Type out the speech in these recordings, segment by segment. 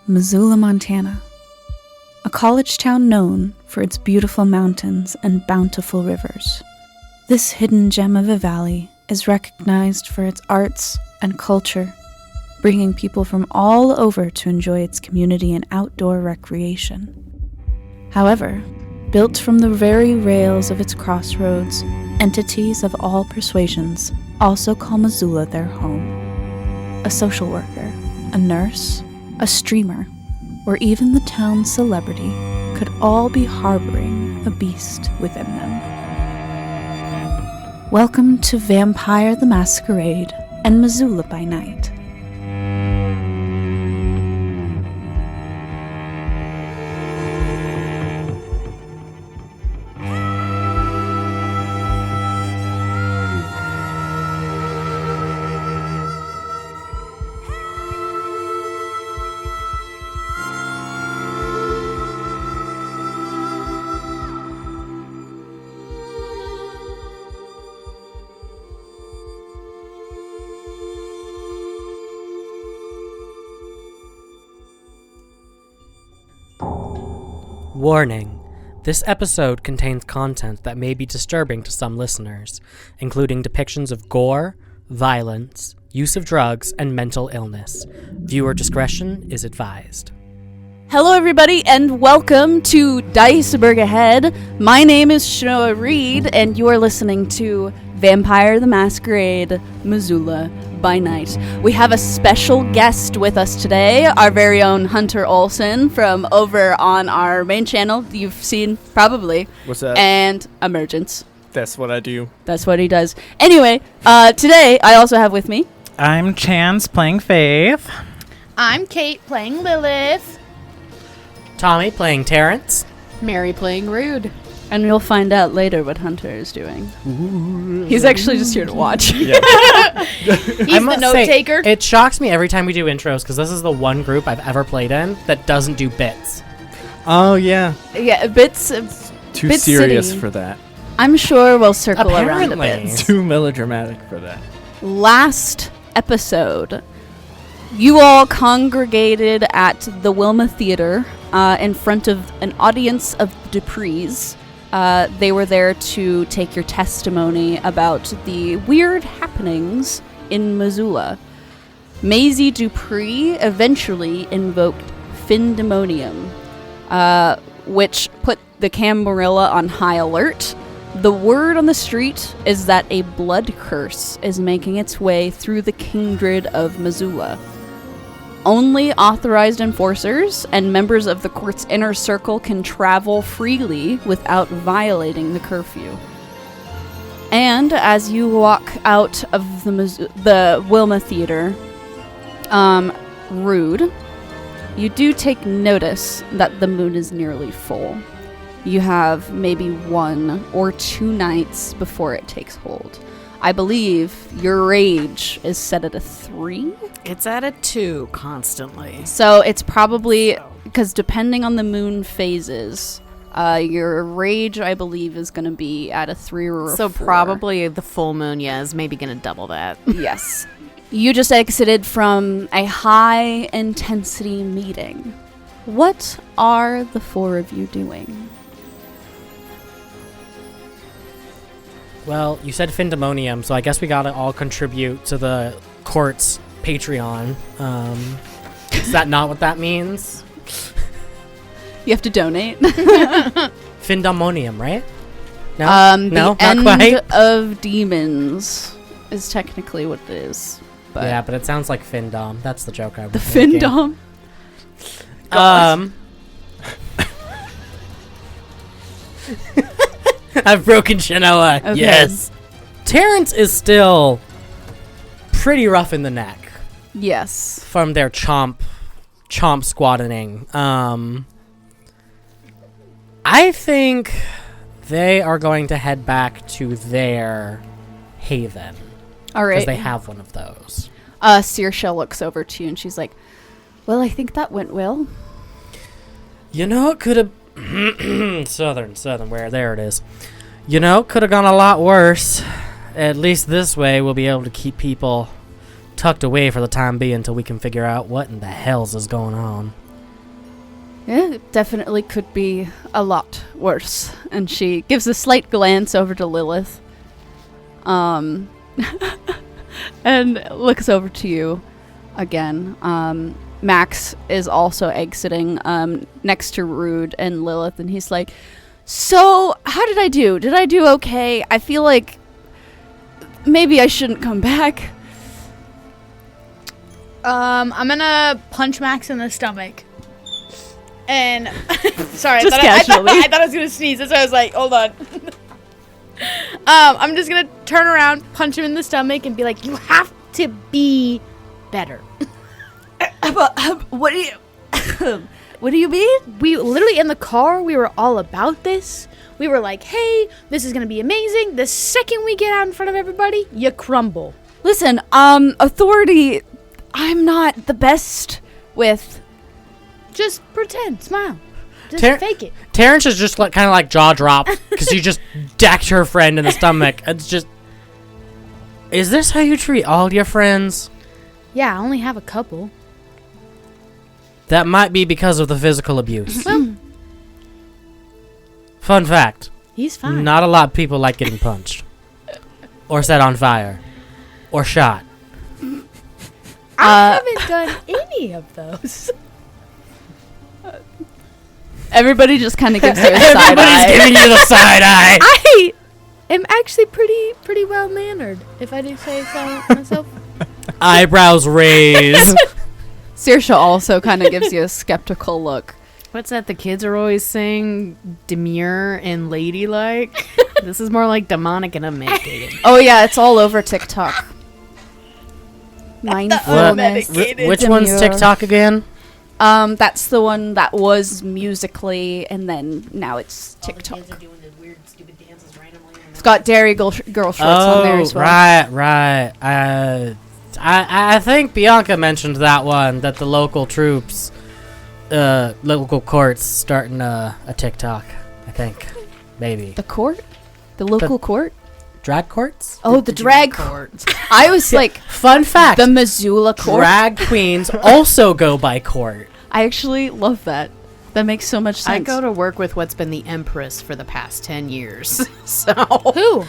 Missoula, Montana, a college town known for its beautiful mountains and bountiful rivers. This hidden gem of a valley is recognized for its arts and culture, bringing people from all over to enjoy its community and outdoor recreation. However, built from the very rails of its crossroads, entities of all persuasions also call Missoula their home. A social worker, a nurse, a streamer, or even the town's celebrity could all be harboring a beast within them. Welcome to Vampire the Masquerade and Missoula by Night. Warning. This episode contains content that may be disturbing to some listeners, including depictions of gore, violence, use of drugs, and mental illness. Viewer discretion is advised. Hello everybody and welcome to Gugisberg Ahead. My name is Chenoa Reid and you are listening to Vampire the Masquerade, Missoula by Night. We have a special guest with us today, our very own Hunter Olsen from over on our main channel. You've seen probably. What's that? And Emergence. That's what I do. That's what he does. Anyway, today I also have with me. I'm Chance playing Faith. I'm Kait playing Lilith. Tommy playing Terrance. Mary playing Rude. And you'll find out later what Hunter is doing. Ooh. He's actually just here to watch. He's the note taker. It shocks me every time we do intros because this is the one group I've ever played in that doesn't do bits. Oh, yeah. Yeah, bits. Too Bit serious City. for that. I'm sure we'll circle around a Apparently. bit. Too melodramatic for that. Last episode, you all congregated at the Wilma Theater in front of an audience of Duprees. They were there to take your testimony about the weird happenings in Missoula. Maisie Dupree eventually invoked Findemonium, which put the Camarilla on high alert. The word on the street is that a blood curse is making its way through the kindred of Missoula. Only authorized enforcers and members of the court's inner circle can travel freely without violating the curfew. And as you walk out of the Wilma Theater, Rude, you do take notice that the moon is nearly full. You have maybe 1 or 2 nights before it takes hold. I believe your rage is set at a 3. It's at a 2 constantly. So it's probably, because depending on the moon phases, your rage, I believe, is going to be at a 3 or a 4. So probably the full moon, is maybe going to double that. Yes. You just exited from a high-intensity meeting. What are the 4 of you doing? Well, you said Findemonium, so I guess we gotta all contribute to the court's Patreon. Is that not what that means? You have to donate. Findemonium, right? No, no, the not quite. End of Demons is technically what it is. But Yeah, but it sounds like Findom. That's the joke I was the making. Findom. I've broken Chenoa. Okay. Yes. Terrance is still pretty rough in the neck Yes. from their chomp squatting. I think they are going to head back to their haven All because right. they have one of those. Saoirse looks over to you and she's like, well, I think that went well. You know, it could have southern, where there it is. You know, could have gone a lot worse. At least this way we'll be able to keep people tucked away for the time being until we can figure out what in the hells is going on. Yeah, it definitely could be a lot worse. And she gives a slight glance over to Lilith. And looks over to you again. Max is also exiting next to Rude and Lilith, and he's like, so, how did I do? Did I do okay? I feel like maybe I shouldn't come back. I'm gonna punch Max in the stomach. And sorry, Just I casually. thought I was gonna sneeze. That's why I was like, hold on. I'm just gonna turn around, punch him in the stomach, and be like, "You have to be better." What do you... what do you mean? We literally in the car, we were all about this. We were like, "Hey, this is gonna be amazing." The second we get out in front of everybody, you crumble. Listen, authority, I'm not the best with... Just pretend, smile, just fake it. Terrance is just kind of like jaw drop because you just decked her friend in the stomach. It's just, is this how you treat all your friends? Yeah, I only have a couple. That might be because of the physical abuse. Fun fact. He's fine. Not a lot of people like getting punched. Or set on fire. Or shot. I haven't done any of those. Everybody just kind of gives her a side Everybody's eye. giving you the side eye. I am actually pretty well mannered, if I do say so myself. Eyebrows raised. Saoirse also kind of gives you a skeptical look. What's that the kids are always saying? Demure and ladylike? This is more like demonic and unmedicated. Oh yeah, it's all over TikTok. Mindfulness. Which one's demure. TikTok again? That's the one that was Musically, and then now it's TikTok. Kids are doing the weird, stupid dances randomly. It's got Dairy Girl shorts on there as well. Right. I think Bianca mentioned that one, that the local troops, local courts starting a TikTok, I think. Maybe. The court? The local court? Drag courts? Oh, the drag court. I was like, Fun fact. the Missoula court. Drag queens also go by court. I actually love that. That makes so much sense. I go to work with what's been the Empress for the past 10 years. So Who?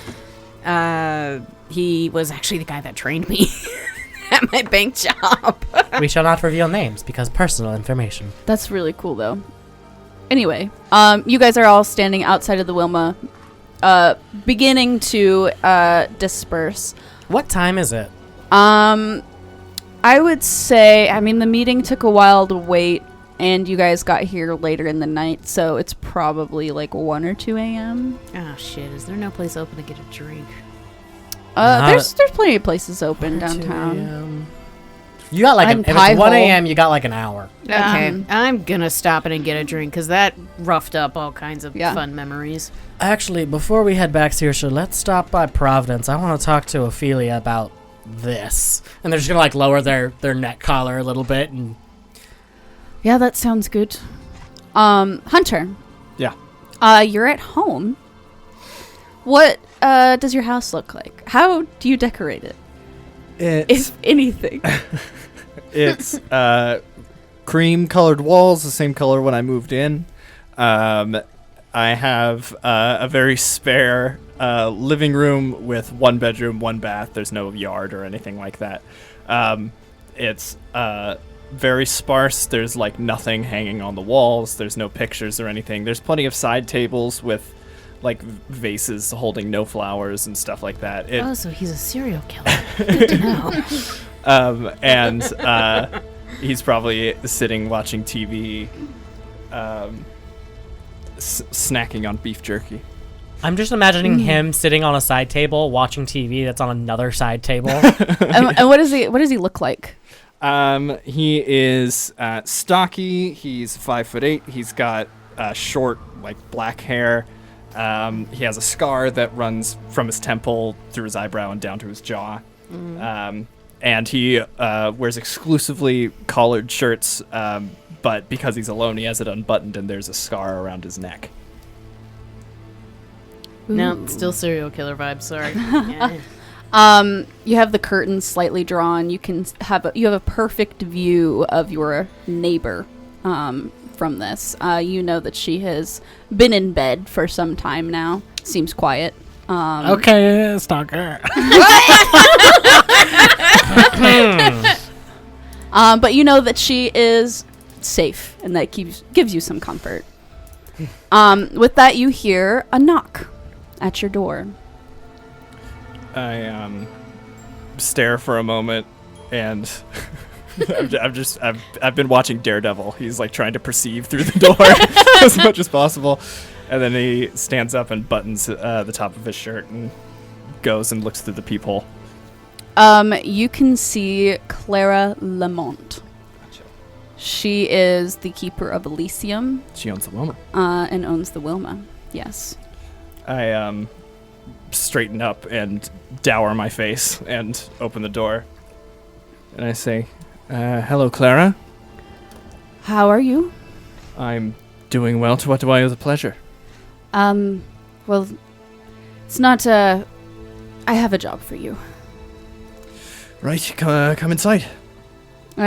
he was actually the guy that trained me at my bank job. We shall not reveal names because personal information. That's really cool, though. Anyway, you guys are all standing outside of the Wilma, beginning to disperse. What time is it? I would say, I mean, the meeting took a while to wait, and you guys got here later in the night, so it's probably like 1 or 2 a.m. Oh shit, is there no place open to get a drink? There's plenty of places open downtown. You got like I'm if it's pie 1 hole. a.m. You got like an hour. Okay, I'm gonna stop in and get a drink because that roughed up all kinds of Yeah. fun memories. Actually, before we head back to your show, let's stop by Providence. I want to talk to Ophelia about this. And they're just gonna like lower their neck collar a little bit and Yeah, that sounds good. Hunter. Yeah. You're at home. What does your house look like? How do you decorate it, It's if anything? it's cream colored walls, the same color when I moved in. I have a very spare living room with 1 bedroom, 1 bath. There's no yard or anything like that. It's very sparse. There's like nothing hanging on the walls. There's no pictures or anything. There's plenty of side tables with like vases holding no flowers and stuff like that. Oh, so he's a serial killer. Good to know. And he's probably sitting watching TV, snacking on beef jerky. I'm just imagining him sitting on a side table watching TV that's on another side table. And what does he look like? He is stocky. He's 5'8". He's got short, like black hair. He has a scar that runs from his temple through his eyebrow and down to his jaw. And he wears exclusively collared shirts, but because he's alone, he has it unbuttoned, and there's a scar around his neck. No, still serial killer vibes. Sorry. Yeah. You have the curtains slightly drawn. You have a perfect view of your neighbor from this. You know that she has been in bed for some time now. Seems quiet. Okay, stalker. But you know that she is safe, and that gives you some comfort. With that, you hear a knock at your door. I stare for a moment, and I've been watching Daredevil. He's like trying to perceive through the door as much as possible, and then he stands up and buttons the top of his shirt and goes and looks through the peephole. You can see Clara Lamont. She is the keeper of Elysium. She owns the Wilma. And owns the Wilma. Yes. I straighten up and dour my face and open the door. And I say, hello, Clara. How are you? I'm doing well. To what do I owe the pleasure? Well, it's not, I have a job for you. Right, come inside.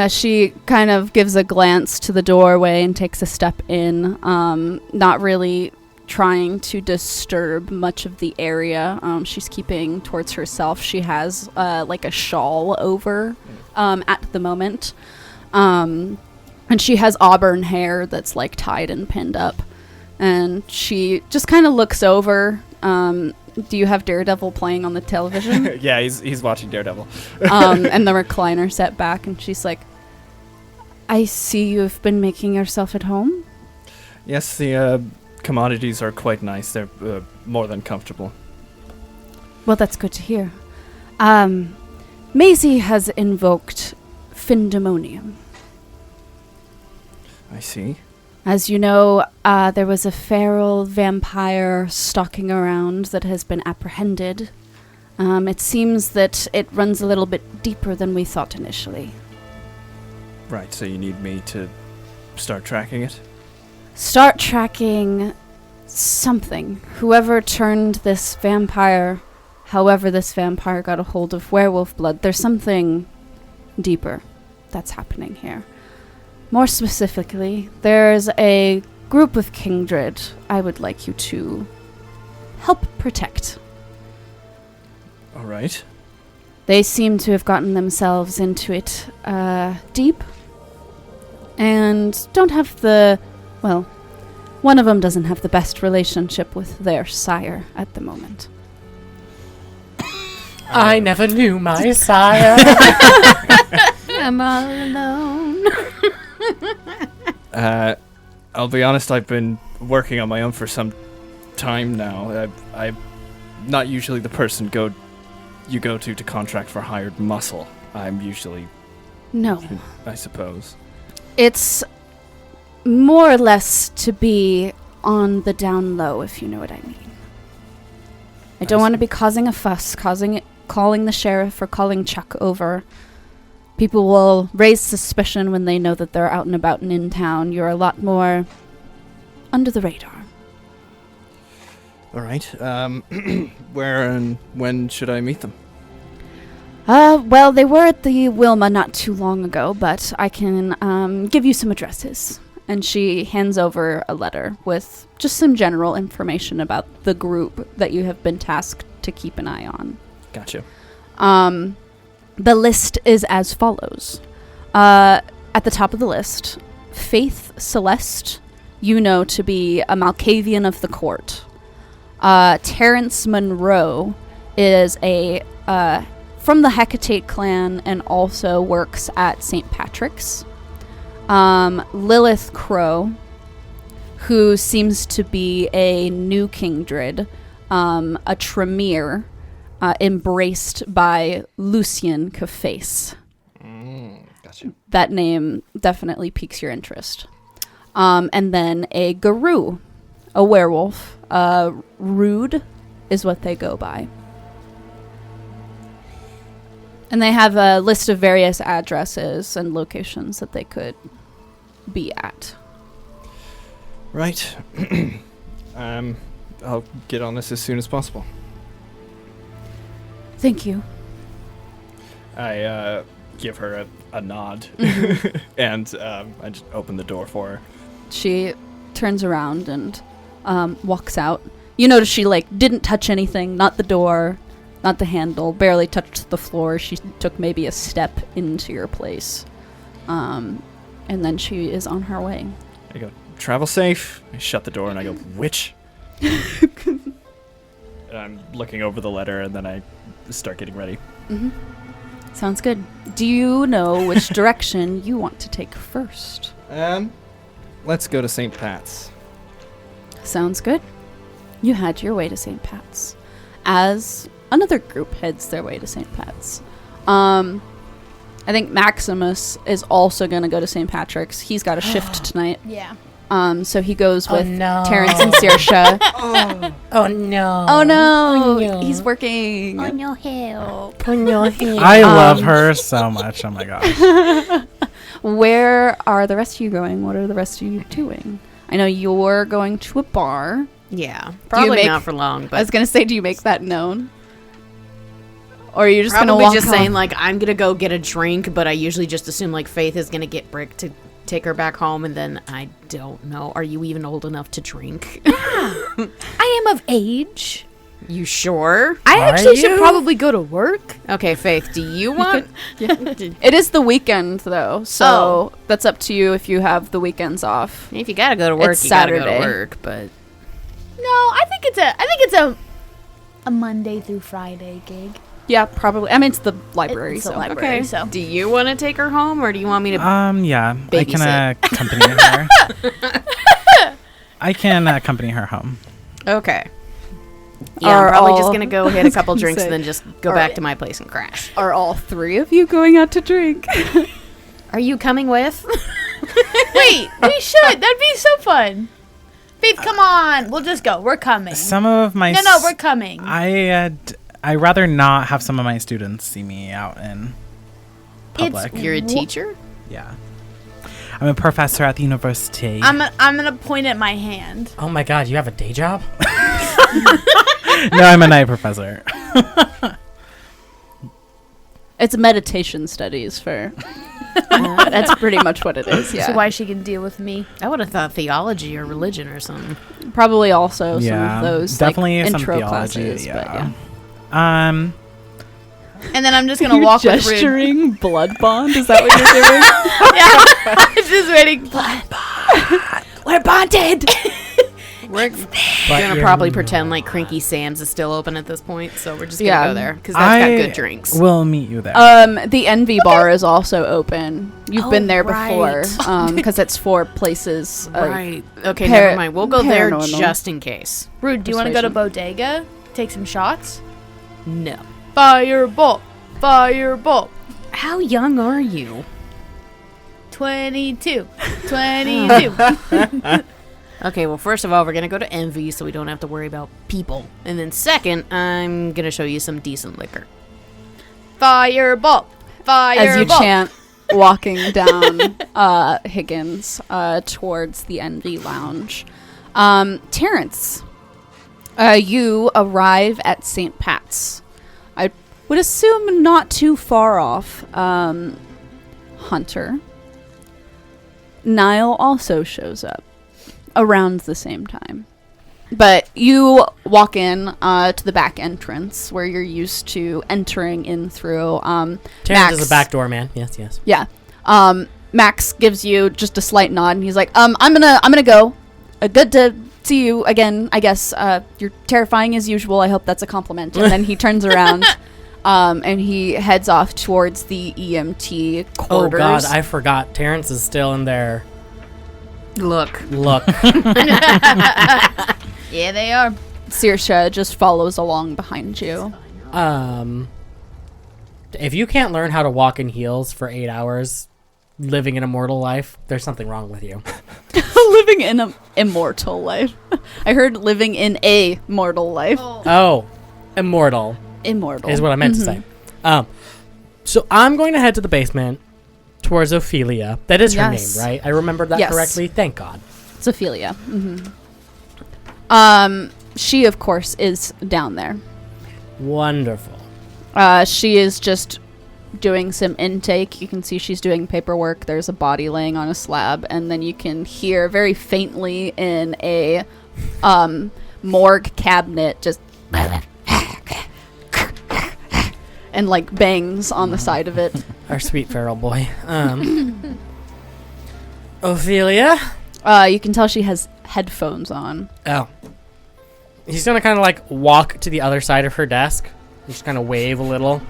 She kind of gives a glance to the doorway and takes a step in, not really trying to disturb much of the area. She's keeping towards herself. She has like a shawl over at the moment. And she has auburn hair that's like tied and pinned up. And she just kind of looks over. Do you have Daredevil playing on the television? Yeah, he's watching Daredevil. And the recliner set back, and she's like, I see you've been making yourself at home? Yes, the commodities are quite nice. They're more than comfortable. Well, that's good to hear. Maisie has invoked Findemonium. I see. As you know, there was a feral vampire stalking around that has been apprehended. It seems that it runs a little bit deeper than we thought initially. Right, so you need me to start tracking it? Start tracking something. Whoever turned this vampire, however this vampire got a hold of werewolf blood, there's something deeper that's happening here. More specifically, there's a group of kindred I would like you to help protect. All right. They seem to have gotten themselves into it deep, and don't have one of them doesn't have the best relationship with their sire at the moment. I never knew my sire. I'm all alone. I'll be honest, I've been working on my own for some time now. I'm not usually the person you go to contract for hired muscle. I'm usually... No. I suppose. It's more or less to be on the down low, if you know what I mean. I don't want to be causing a fuss, calling the sheriff or calling Chuck over. People will raise suspicion when they know that they're out and about and in town. You're a lot more under the radar. All right. Where and when should I meet them? Well, they were at the Wilma not too long ago, but I can give you some addresses. And she hands over a letter with just some general information about the group that you have been tasked to keep an eye on. Gotcha. The list is as follows. At the top of the list, Faith Celeste, you know to be a Malkavian of the court. Terrance Monroe is from the Hecate clan and also works at St. Patrick's. Lilith Crowe, who seems to be a new kindred, a Tremere, embraced by Lucien Caface. Gotcha. That name definitely piques your interest. And then a Garou, a werewolf. Rude is what they go by. And they have a list of various addresses and locations that they could be at. Right. I'll get on this as soon as possible. Thank you. I give her a nod, and I just open the door for her. She turns around and walks out. You notice she didn't touch anything, not the door, not the handle, barely touched the floor. She took maybe a step into your place. And then she is on her way. I go, travel safe. I shut the door and I go, witch. And I'm looking over the letter and then I start getting ready. Mm-hmm. Sounds good. Do you know which direction you want to take first? Let's go to St. Pat's. Sounds good. You had your way to St. Pat's. As another group heads their way to St. Pat's. I think Maximus is also going to go to St. Patrick's. He's got a shift tonight. Yeah. So he goes with no. Terrance and Saoirse. Oh no. Oh no. Oh, no. He's working. On your help. On your head. I love her so much. Oh my gosh. Where are the rest of you going? What are the rest of you doing? I know you're going to a bar. Yeah, probably make- not for long. But I was going to say, do you make that known? Or are you just going to probably walk just home? saying I'm gonna go get a drink, but I usually just assume Faith is gonna get Brick to take her back home, and then I don't know. Are you even old enough to drink? I am of age. You sure? I Are actually should you? probably go to work. Okay, Faith, do you want? It is the weekend, though, so that's up to you if you have the weekends off. If you gotta go to work, It's you gotta go Saturday. to work. But No, I think it's a Monday through Friday gig. Yeah, probably. I mean, it's the library, It's a so. library, okay. so. Do you want to take her home, or do you want me to? Yeah, I can accompany her. I can accompany her home. Okay. Yeah, Are I'm probably all- just gonna go hit a couple gonna drinks say, and then just go back to my place and crash. Are all three of you going out to drink? Are you coming with? Wait, we should. That'd be so fun. Faith, come on. We'll just go. We're coming. Some of my No, we're coming. I rather not have some of my students see me out in public. You're a teacher? Yeah, I'm a professor at the university. I'm gonna point at my hand. Oh my god, you have a day job? No, I'm a night professor. It's meditation studies for... That's pretty much what it is, yeah. So why she can deal with me? I would have thought theology or religion or something. Probably also some Yeah, of those definitely some intro theology. classes, but yeah. And then I'm just gonna You're walk with Rude. gesturing blood bond? Is that what you're doing? Yeah, I'm just waiting. We're bonded! We're gonna probably pretend like Crinky Sam's is still open at this point, so we're just gonna Yeah. go there because that's got good drinks. We'll meet you there. The Envy Bar is also open. You've been there before, right. because it's for places of Right. Okay, never mind. We'll go there paranormal. just in case. Rude, do you want to go to Bodega? Take some shots? No. Fireball! Fireball! How young are you? 22. 22. Okay, well, first of all, we're gonna go to Envy so we don't have to worry about people. And then second, I'm gonna show you some decent liquor. Fireball! Fireball! as you chant walking down Higgins towards the Envy Lounge. Terrance, you arrive at St. Pat's. I would assume not too far off. Hunter. Niall also shows up around the same time. But you walk in to the back entrance where you're used to entering in through. Terrance is a backdoor man. Yes, yes. Yeah. Max gives you just a slight nod, and he's like, I'm gonna go. Good to see you again, I guess. You're terrifying as usual. I hope that's a compliment. And then he turns around, and he heads off towards the EMT quarters. Oh god, I forgot. Terrance is still in there. Look. Yeah, they are. Saoirse just follows along behind you. If you can't learn how to walk in heels for 8 hours, living an immortal life, there's something wrong with you. Living in an immortal life. I heard living in a mortal life. Oh, immortal Immortal. is what I meant to say. So I'm going to head to the basement towards Ophelia. That is her name, Yes. right? I remembered that Yes. correctly. Thank God. It's Ophelia. She, of course, is down there. Wonderful. She is just doing some intake. You can see she's doing paperwork. There's a body laying on a slab, and then you can hear very faintly in a morgue cabinet just and like bangs on the side of it. Our sweet feral boy. Ophelia? You can tell she has headphones on. Oh. He's gonna kind of like walk to the other side of her desk and just kind of wave a little.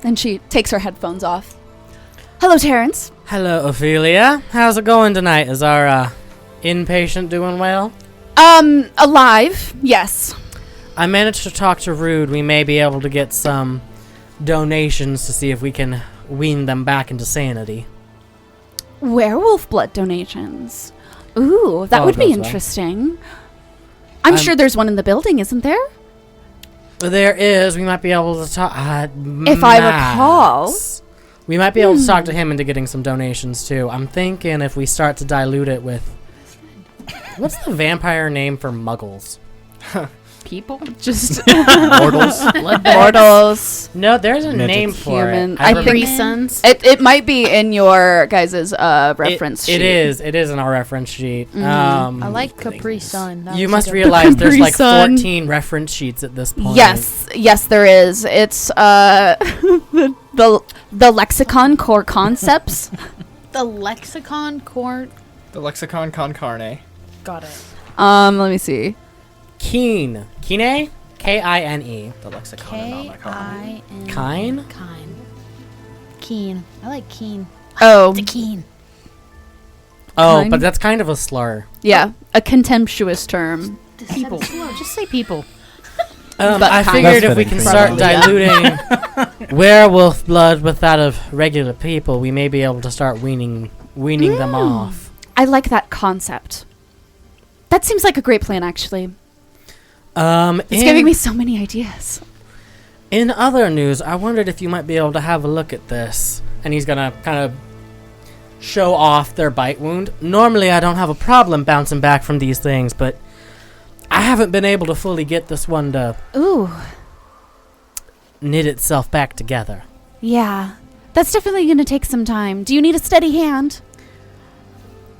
And she takes her headphones off. Hello, Terrance. Hello, Ophelia. How's it going tonight? Is our inpatient doing well? Alive, yes. I managed to talk to Rude. We may be able to get some donations to see if we can wean them back into sanity. Werewolf blood donations. Ooh, that would be goes well. interesting. I'm sure there's one in the building, isn't there? There is. We might be able to talk. If I recall. We might be able to talk to him into getting some donations too. I'm thinking if we start to dilute it with. What's the vampire name for muggles? People? Just Mortals. mortals. No, there's a Midgets. name for Human. it. I remember- think Sons. it might be in your guys' reference sheet. It is. It is in our reference sheet. I like Capri things. Sun. That You was must a good- realize there's Capri like Sun. 14 reference sheets at this point. Yes, there is. It's the lexicon core concepts. The lexicon court. The lexicon con carne. Got it. Let me see. Keen. Kine? K-I-N-E. The lexicon Anomaly. K-I-N. Kine? Keen. I like keen. Oh, The keen. Oh, Kine? but that's kind of a slur. yeah, a contemptuous term. People. Just say people. But I kind. figured That's if we fitting can for start that. diluting werewolf blood with that of regular people, we may be able to start weaning them off. I like that concept. That seems like a great plan, actually. It's giving me so many ideas. In other news, I wondered if you might be able to have a look at this. And he's gonna kind of show off their bite wound. Normally, I don't have a problem bouncing back from these things, but I haven't been able to fully get this one to Ooh, knit itself back together. yeah. That's definitely going to take some time. Do you need a steady hand?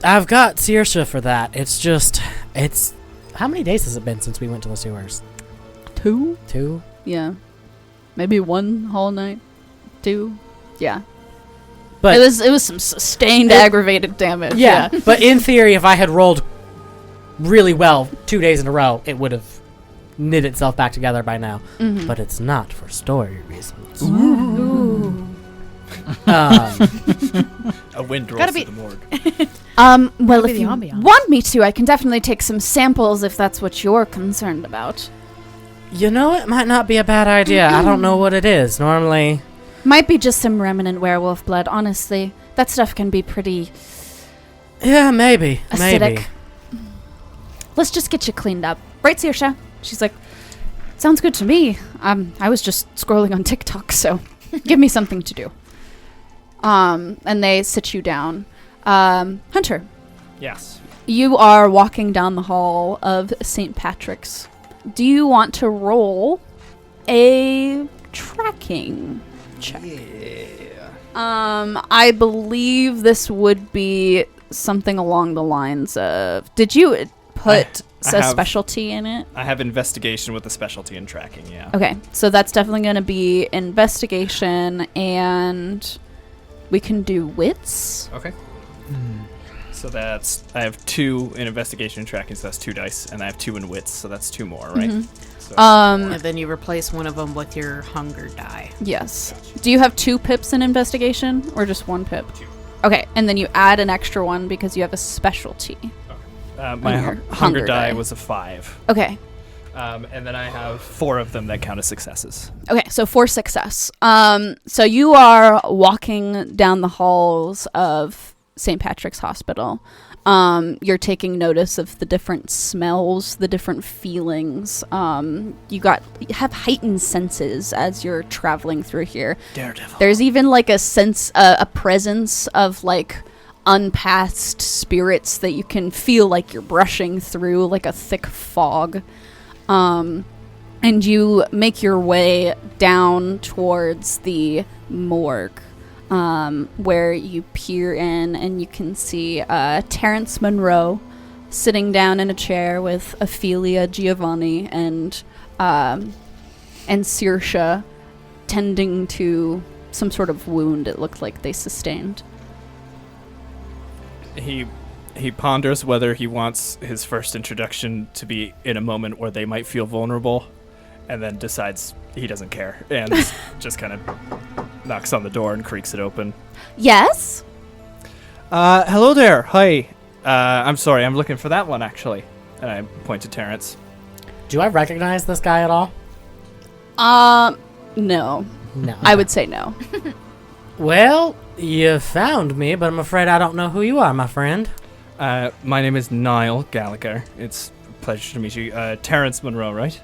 I've got Saoirse for that. It's how many days has it been since we went to the sewers? 2? 2? Yeah. Maybe 1 whole night. 2. Yeah. But It was some sustained aggravated damage. yeah, but in theory, if I had rolled really well 2 days in a row, it would have knit itself back together by now. Mhm. But it's not for story reasons. Ooh. A wind rolls Gotta through be- the morgue. Well, Gotta if be you the ambiance. want me to, I can definitely take some samples if that's what you're concerned about. You know, it might not be a bad idea. I don't know what it is. Normally, Might be just some remnant werewolf blood, honestly. That stuff can be pretty yeah, maybe. acidic. Let's just get you cleaned up. Right, Saoirse? She's like, sounds good to me. I was just scrolling on TikTok, so give me something to do. And they sit you down. Hunter, Yes. you are walking down the hall of St. Patrick's. Do you want to roll a tracking check? Yeah. I believe this would be something along the lines of, did you put I a have- specialty in it? I have investigation with a specialty in tracking, yeah. Okay, so that's definitely going to be investigation, and we can do wits. Okay. So that's, I have 2 in investigation and tracking, so that's 2 dice, and I have 2 in wits, so that's 2 more, right? Mhm. So And then you replace one of them with your hunger die. Yes. Do you have 2 pips in investigation, or just 1 pip? 2. Okay, and then you add an extra one because you have a specialty. My your hunger hunger die die. was a 5. Okay. And then I have 4 of them that count as successes. Okay, so 4 success. So you are walking down the halls of St. Patrick's Hospital. You're taking notice of the different smells, the different feelings. You have heightened senses as you're traveling through here. Daredevil. There's even like a sense, a presence of like unpassed spirits that you can feel like you're brushing through, like a thick fog. and you make your way down towards the morgue, where you peer in and you can see Terrance Monroe sitting down in a chair with Ophelia, Giovanni, and Saoirse tending to some sort of wound it looked like they sustained. He ponders whether he wants his first introduction to be in a moment where they might feel vulnerable, and then decides he doesn't care and just kind of knocks on the door and creaks it open. Yes? Hello there. Hi. I'm sorry, I'm looking for that one, actually. And I point to Terrance. Do I recognize this guy at all? No. No. I would say no. Well, you found me, but I'm afraid I don't know who you are, my friend. My name is Niall Gallagher. It's a pleasure to meet you. Terrance Monroe, right?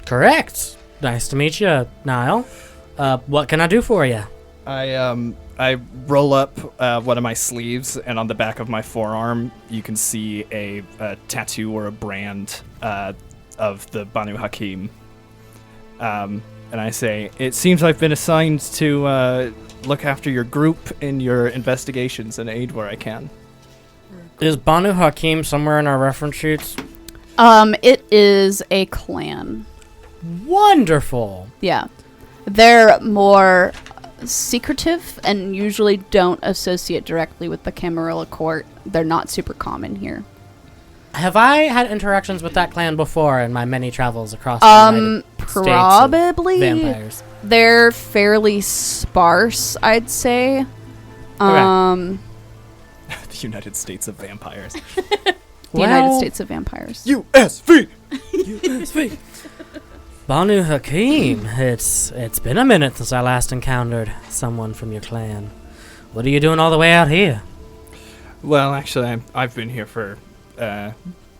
Correct. Nice to meet you, Niall. What can I do for you? I roll up one of my sleeves, and on the back of my forearm, you can see a tattoo or a brand of the Banu Hakim. And I say, it seems I've been assigned to look after your group in your investigations and aid where I can. Is Banu Hakim somewhere in our reference sheets? It is a clan. Wonderful. Yeah. They're more secretive and usually don't associate directly with the Camarilla court. They're not super common here. Have I had interactions with that clan before in my many travels across the United States of Probably. vampires? They're fairly sparse, I'd say. The United States of Vampires. The United States of Vampires. USV! USV. Banu Hakim, it's been a minute since I last encountered someone from your clan. What are you doing all the way out here? Well, actually, I've been here for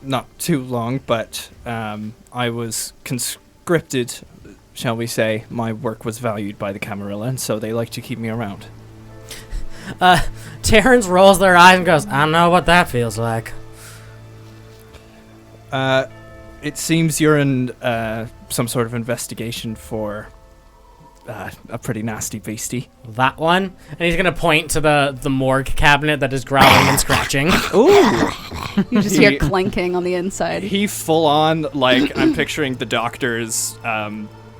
not too long, but I was conscripted, shall we say. My work was valued by the Camarilla, and so they like to keep me around. Terrance rolls their eyes and goes, I know what that feels like. It seems you're in some sort of investigation for a pretty nasty beastie. That one? And he's going to point to the morgue cabinet that is growling and scratching. Ooh! You just hear clanking on the inside. He full on, like, I'm picturing the doctor's,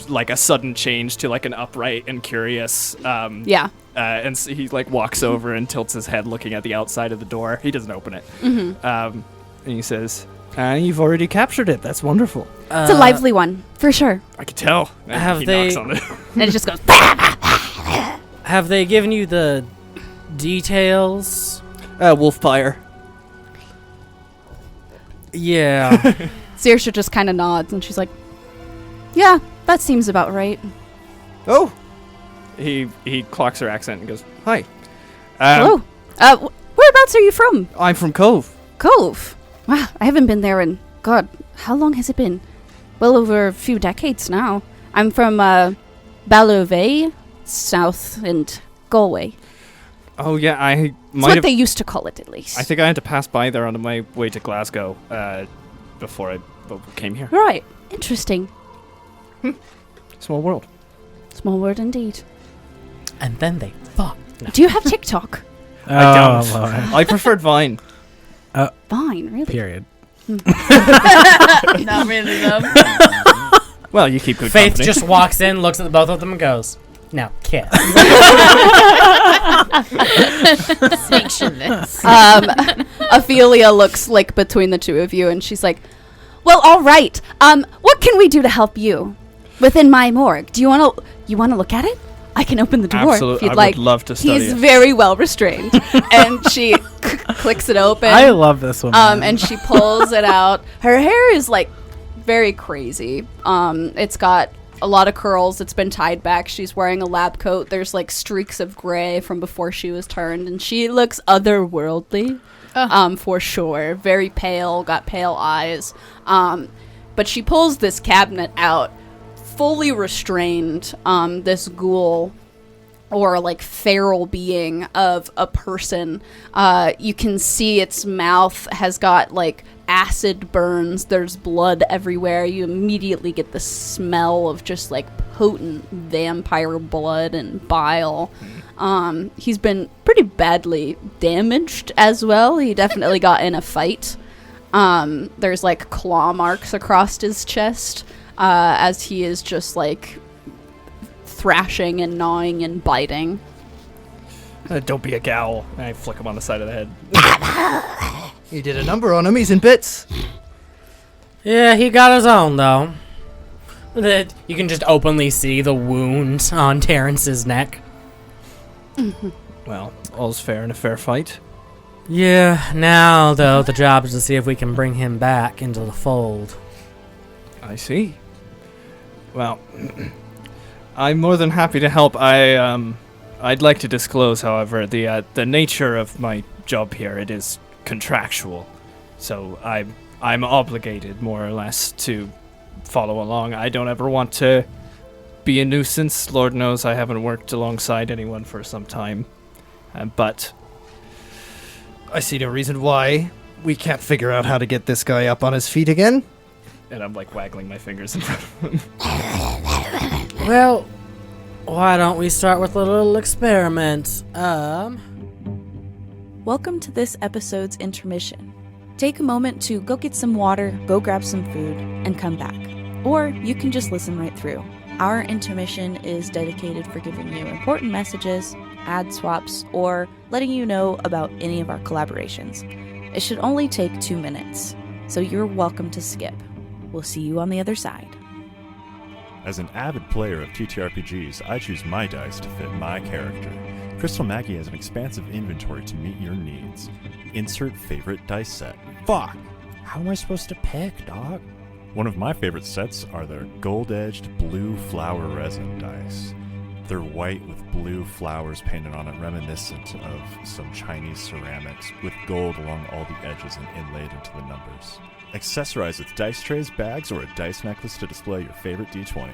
like, a sudden change to, like, an upright and curious. Yeah. And so he, like, walks over and tilts his head looking at the outside of the door. He doesn't open it. Mm-hmm. And he says, you've already captured it. That's wonderful. It's a lively one, for sure. I could tell. And Have he they- knocks on it. And it just goes... Have they given you the details? Wolfpire. Yeah. Saoirse just kind of nods, and she's like, yeah, that seems about right. Oh! He clocks her accent and goes, hi. Hello. Whereabouts are you from? I'm from Cove. Cove. Wow, I haven't been there in, God, how long has it been? Well over a few decades now. I'm from Ballovay, South, and Galway. Oh, yeah, I That's might what have... they used to call it, at least. I think I had to pass by there on my way to Glasgow before I came here. Right. Interesting. Small world. Small word indeed. And then they fuck. No. Do you have TikTok? I don't. Lord. I preferred Vine. Fine, really. Period. Not really, though. Well, you keep good Faith company. just walks in, looks at the both of them, and goes, now kiss. Sanction this. Ophelia looks like between the two of you, and she's like, well, all right. What can we do to help you within my morgue? Do you want to look at it? I can open the door if Absolutely. you'd I like. would love to study He's it. very well restrained. And she clicks it open. I love this one. And she pulls it out. Her hair is like very crazy. It's got a lot of curls. It's been tied back. She's wearing a lab coat. There's like streaks of gray from before she was turned, and she looks otherworldly. For sure. Very pale, got pale eyes. But she pulls this cabinet out, fully restrained. This ghoul or like feral being of a person. You can see its mouth has got like acid burns. There's blood everywhere. You immediately get the smell of just like potent vampire blood and bile. He's been pretty badly damaged as well. He definitely got in a fight. There's like claw marks across his chest as he is just like thrashing and gnawing and biting. Don't be a gal. I flick him on the side of the head. You did a number on him. He's in bits. Yeah, he got his own, though. You can just openly see the wound on Terrance's neck. Well, all's fair in a fair fight. Yeah, now, though, the job is to see if we can bring him back into the fold. I see. Well, I'm more than happy to help. I'd like to disclose, however, the nature of my job here. It is contractual, so I'm obligated more or less to follow along. I don't ever want to be a nuisance. Lord knows I haven't worked alongside anyone for some time, but I see no reason why we can't figure out how to get this guy up on his feet again. And I'm like waggling my fingers in front of him. Well, why don't we start with a little experiment? Welcome to this episode's intermission. Take a moment to go get some water, go grab some food, and come back. Or you can just listen right through. Our intermission is dedicated for giving you important messages, ad swaps, or letting you know about any of our collaborations. It should only take 2 minutes, so you're welcome to skip. We'll see you on the other side. As an avid player of TTRPGs, I choose my dice to fit my character. Crystal Maggie has an expansive inventory to meet your needs. Insert favorite dice set. Fuck! How am I supposed to pick, dog? One of my favorite sets are their gold-edged blue flower resin dice. They're white with blue flowers painted on it, reminiscent of some Chinese ceramics, with gold along all the edges and inlaid into the numbers. Accessorize with dice trays, bags, or a dice necklace to display your favorite D20.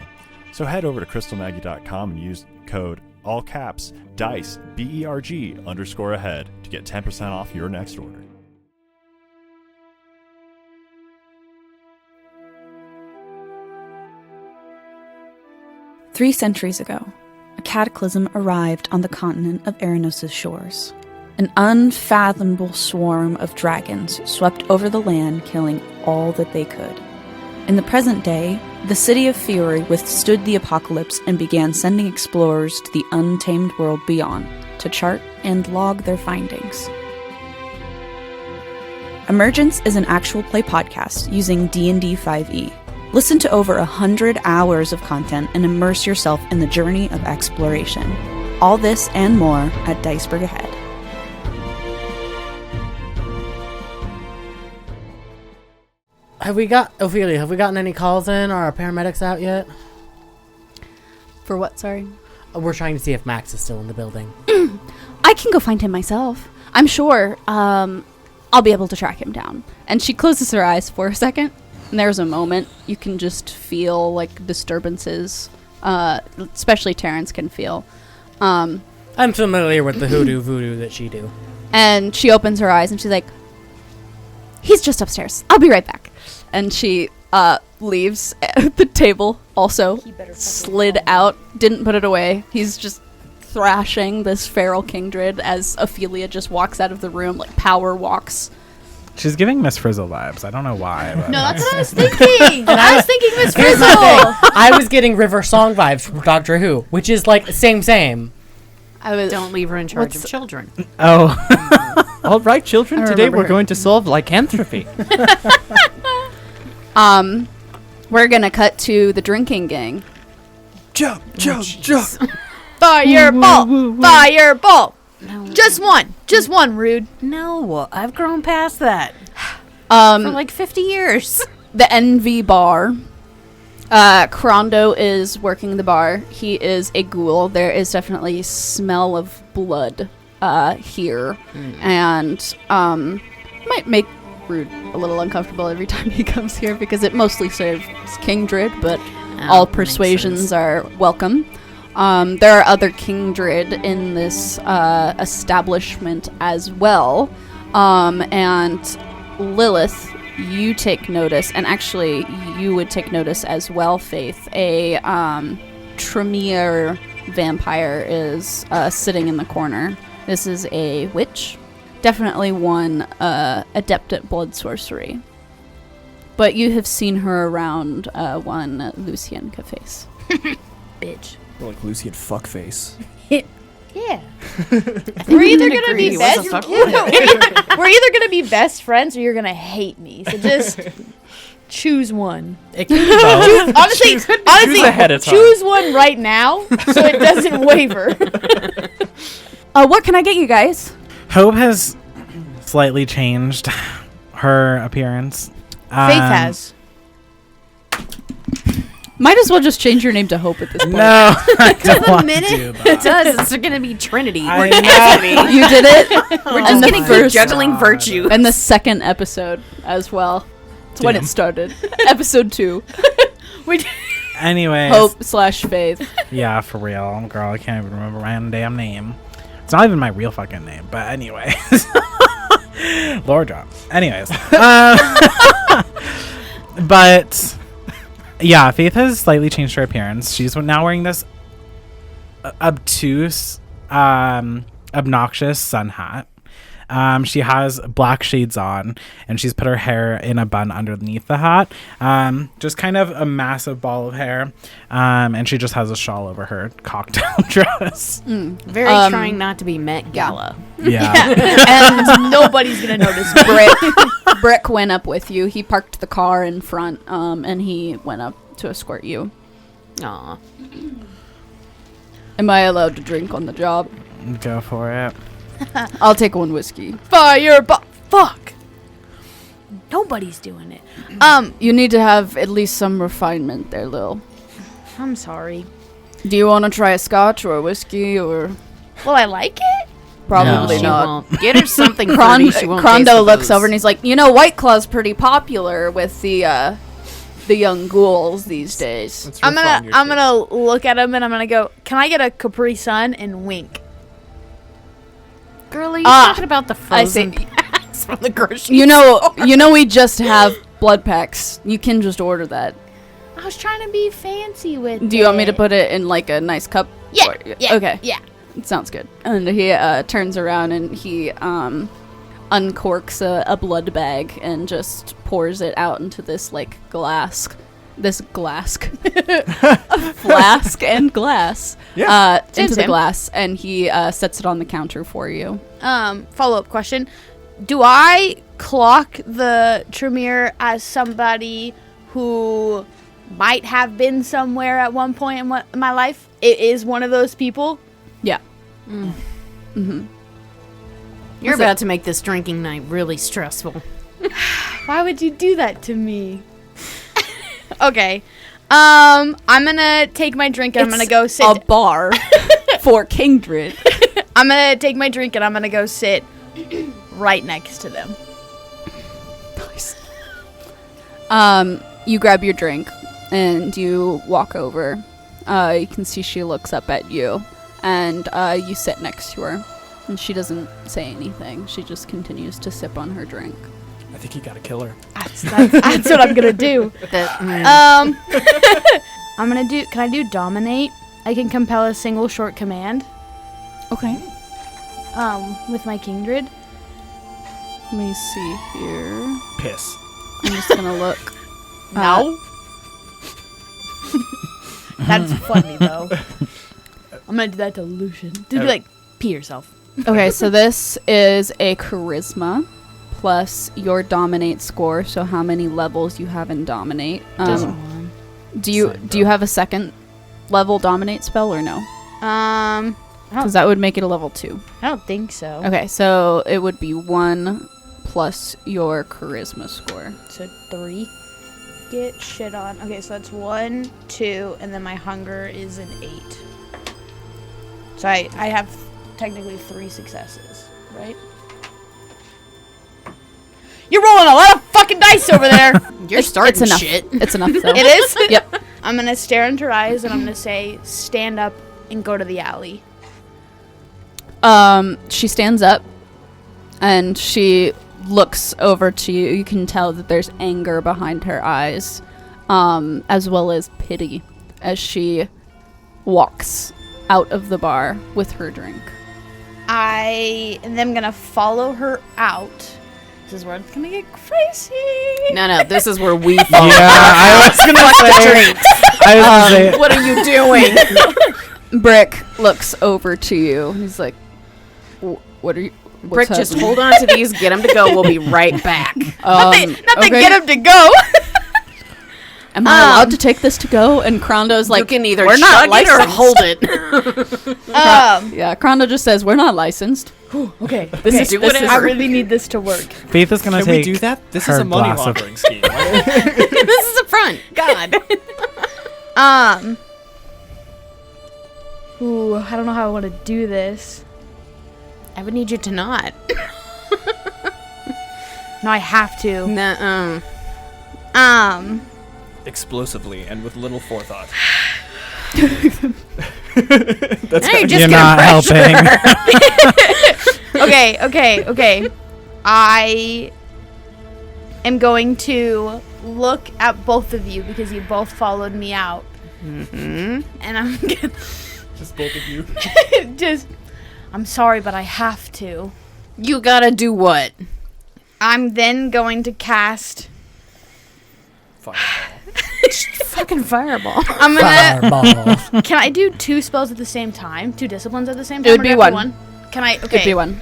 So head over to crystalmaggie.com and use code all caps DICE BERG_ahead to get 10% off your next order. Three centuries ago, a cataclysm arrived on the continent of Eranos' shores. An unfathomable swarm of dragons swept over the land, killing all that they could. In the present day, the city of Fury withstood the apocalypse and began sending explorers to the untamed world beyond to chart and log their findings. Emergence is an actual play podcast using D&D 5e. Listen to over 100 hours of content and immerse yourself in the journey of exploration. All this and more at Gugisberg Ahead. Ophelia, have we gotten any calls in? Are our paramedics out yet? For what, sorry? We're trying to see if Max is still in the building. I can go find him myself. I'm sure I'll be able to track him down. And she closes her eyes for a second. And there's a moment you can just feel like disturbances, especially Terrance can feel. I'm familiar with the hoodoo voodoo that she do. And she opens her eyes and she's like, he's just upstairs. I'll be right back. And she leaves the table also, slid out, didn't put it away. He's just thrashing this feral kindred as Ophelia just walks out of the room, like power walks. She's giving Miss Frizzle vibes. I don't know why. But No, that's what I was thinking. I was thinking Miss Here's Frizzle. the thing. I was getting River Song vibes from Doctor Who, which is like same. Don't leave her in charge of children. Oh. All right, children. Today we're going to solve lycanthropy. We're gonna cut to the drinking gang. Jump. Fireball. Fireball. No. Just one, Rude. No, I've grown past that. For For like 50 years. The Envy Bar. Crondo is working the bar. He is a ghoul. There is definitely smell of blood here. And might make Rude a little uncomfortable every time he comes here because it mostly serves Kingdred, but all That makes persuasions sense. are welcome. There are other kindred in this establishment as well. And Lilith, you take notice, and actually you would take notice as well, Faith. A Tremere vampire is sitting in the corner. This is a witch. Definitely one adept at blood sorcery. But you have seen her around one Lucien Cafes. Bitch. Like Lucian fuckface. Yeah. We're either gonna be best. We're either gonna be best friends or you're gonna hate me. So just choose one. It could be both. Honestly, ahead of time. choose one right now so it doesn't waver. What can I get you guys? Hope has slightly changed her appearance. Faith has. Might as well just change your name to Hope at this point. No, I don't The want to minute do it that. does, it's gonna be Trinity. I Or know. Cassidy. You did it. We're And just the gonna keep first- juggling virtue. And the second episode as well. It's when Damn. it started. Episode 2. Anyways, Hope/Faith. yeah, for real, girl. I can't even remember my own damn name. It's not even my real fucking name. But anyways, Lord job. Anyways, but yeah, Faith has slightly changed her appearance. She's now wearing this obtuse, obnoxious sun hat. She has black shades on, and she's put her hair in a bun underneath the hat. Just kind of a massive ball of hair. And she just has a shawl over her cocktail dress. Very trying not to be Met Gala. Yeah. And nobody's gonna notice. Brick went up with you. He parked the car in front, and he went up to escort you. Aw. Am I allowed to drink on the job? Go for it. I'll take one whiskey. Fuck. Nobody's doing it. You need to have at least some refinement there, Lil. I'm sorry. Do you want to try a scotch or a whiskey or... Will I like it? Probably She not. won't. Get her something fruity. She won't taste Crondo the looks booze. over and he's like, White Claw's pretty popular with the young ghouls these days. I'm gonna look at him and I'm gonna go, can I get a Capri Sun and wink? Girl, are you talking about the frozen see. packs from the grocery You know we just have blood packs. You can just order that. I was trying to be fancy with it. Do you want me to put it in like a nice cup? Yeah, Or- yeah, Okay. yeah. Sounds good. And he turns around and he uncorks a blood bag and just pours it out into this like glass. This glass. Flask and glass. Yeah. Into the him. glass. And he sets it on the counter for you. Follow-up question. Do I clock the Tremere as somebody who might have been somewhere at one point in my life? It is one of those people? Yeah. You're about to make this drinking night really stressful. Why would you do that to me? Okay. I'm gonna take my drink and I'm gonna go sit. A bar for Kindred. I'm gonna take my drink and I'm gonna go sit right next to them. Nice. You grab your drink and you walk over. You can see she looks up at you, and you sit next to her. And she doesn't say anything. She just continues to sip on her drink. I think you gotta kill her. That's what I'm gonna do. I'm gonna do. Can I do dominate? I can compel a single short command. Okay. With my kindred. Let me see here. Piss. I'm just gonna look. No. That's funny though. I'm gonna do that to Lucian. Just be like, pee yourself. Okay, so this is a charisma plus your dominate score. So how many levels you have in dominate? Do you have a second level dominate spell or no? Because that would make it a level 2. I don't think so. Okay, so it would be 1 plus your charisma score. So 3. Get shit on. Okay, so that's 1, 2, and then my hunger is an 8. So I have technically 3 successes, right? You're rolling a lot of fucking dice over there. You're starting enough. shit. It's enough though. It is? Yep. I'm gonna stare into her eyes and I'm gonna say, stand up and go to the alley. She stands up and she looks over to you. You can tell that there's anger behind her eyes, as well as pity as she walks out of the bar with her drink. I am gonna follow her out. This is where it's gonna get crazy. No, this is where we fall. Yeah, I was gonna say. What are you doing? Brick looks over to you and he's like, what are you... Brick, just hold on to these. Get them to go. We'll be right back. Nothing get him to go. Am I allowed to take this to go? And Krondo's like, you can either we're not chug it or licensed. hold it. Yeah, Krondo just says, we're not licensed. Okay. This is I really need this to work. Faith is gonna Can take. we do that? This her is a money glass of- laundering scheme. This is a front. God. Ooh, I don't know how I want to do this. I would need you to not. No, I have to. Nuh-uh. Explosively and with little forethought. Now you're just You're gonna not pressure helping. Okay. I am going to look at both of you because you both followed me out. Mm-hmm. And I'm gonna Just both of you. I'm sorry, but I have to. You gotta do what? I'm then going to cast Fireball. Fucking fireball. I'm gonna Fireball. Can I do 2 spells at the same time? 2 disciplines at the same time? It would or be do I have one. Can I Could be one.